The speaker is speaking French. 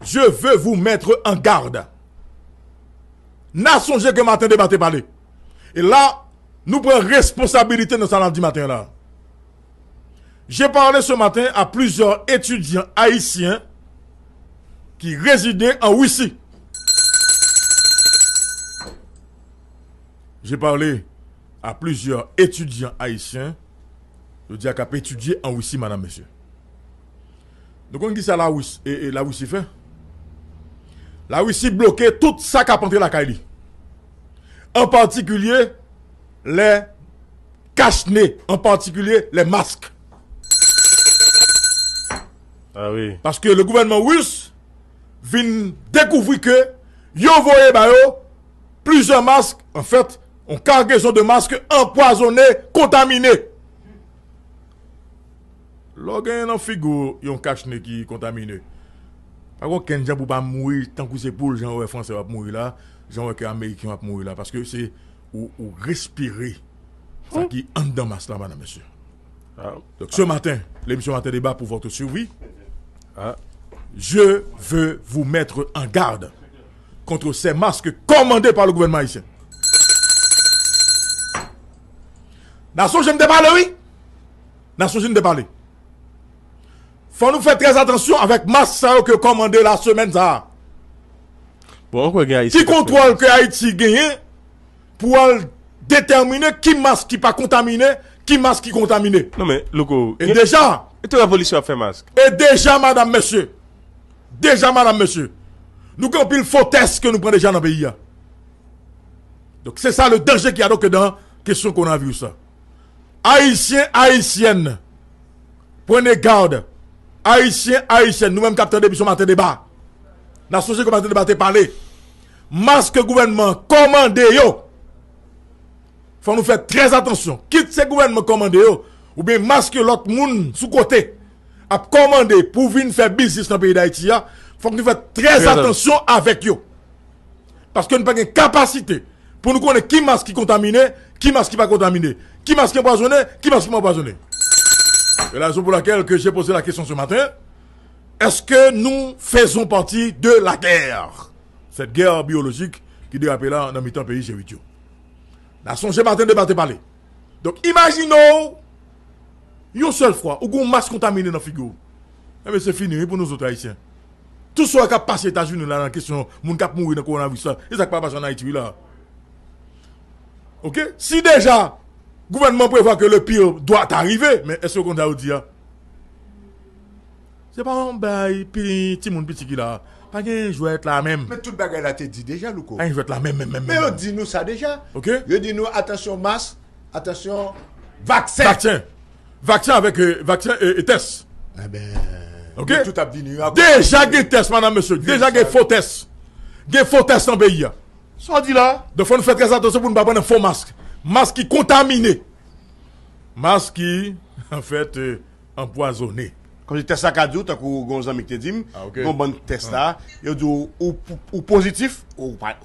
Je veux vous mettre en garde. N'a songé que matin débatté parler. Et là, nous prenons responsabilité dans ce samedi matin là. J'ai parlé ce matin à plusieurs étudiants haïtiens qui résidaient en Russie. J'ai parlé à plusieurs étudiants haïtiens. Je dis à cap étudier en Russie, madame, monsieur. Donc on dit ça la Russie et la Russie fait. La Russie bloquait tout ça qui a entré la Kaili. En particulier les cache-nez, en particulier les masques. Ah oui. Parce que le gouvernement russe vient découvrir que yo voyé ba yo plusieurs masques, en fait, une cargaison de masques empoisonnés, contaminés. Lorsqu'il y a un figo, il y a un cache-nez qui est contaminé. Par contre, Kenja pour pas mourir, tant que c'est pour les gens français va mourir là, les gens américains va mourir là, parce que c'est ou respirer. Ça qui est en dedans masse là, madame, monsieur. Ah. Donc ce matin, l'émission Matin Débat pour votre survie. Ah. Je veux vous mettre en garde contre ces masques commandés par le gouvernement haïtien. Nation, je me déballe, oui. Nation, je me déballe. Faut nous faire très attention avec masques que commandé la semaine ça. Bon, qui contrôle que Haïti gagne pour déterminer qui masque qui pas contaminé, qui masque qui contaminé. Non mais Loko, et déjà et toute la police a fait masque. Et déjà madame monsieur. Déjà madame monsieur. Nous avons pile faux tests que nous prenons déjà dans le pays. Donc c'est ça le danger qu'il y a donc dans la question qu'on a vu ça. Haïtiens, haïtiennes, prenez garde. Haïtiens, haïtiennes, nous-mêmes capteurs d'émission Matin Débat. La société comme Matin Débat parler. Masque gouvernement commandé yo. Faut nous faire très attention. Quitte ce gouvernement commandé yo ou bien masque l'autre monde sous côté a commandé pour venir faire business dans le pays d'Haïti. Faut que nous fassions très attention avec yo. Parce que nous n'avons pas de capacité pour nous connaître qui masque qui contaminé, qui masque qui pas contaminé, qui masque qui empoisonné, qui masque qui empoisonné. C'est la raison pour laquelle que j'ai posé la question ce matin. Est-ce que nous faisons partie de la guerre? Cette guerre biologique qui dérape là dans mi-temps pays chez Vitio. La songe matin débatté parler. Donc imaginons une seule fois où on masque contaminé dans la figure. Mais c'est fini pour nous autres haïtiens. Tout ce qui a passé aux États-Unis là dans la question moun k'ap mourir dans le coronavirus ça, et ça qui pas passé en Haïti là. OK? Si déjà le gouvernement prévoit que le pire doit arriver, mais est-ce qu'on a dit? C'est pas un bail, puis petit monde petit qui là. Pas que je vais être là même. Mais tout le bagage là, t'es dit déjà, Louko. Je vais être là même. Mais on dit nous ça déjà. OK? On dit nous attention masque, attention vaccin. Vaccin avec vaccin et test. Eh ben. OK? Tout a venu. Déjà des tests, madame, monsieur. Déjà des faux tests. Des faux tests dans le pays. Ça dit là. Donc, il faut nous faire très attention pour ne pas prendre un faux masque. Masque qui contaminé. Masque qui, en fait, empoisonné. Quand je teste ça cadeau, t'as qu'on gonzami qui te dit, OK. bon test là, il dit ou positif ou pas.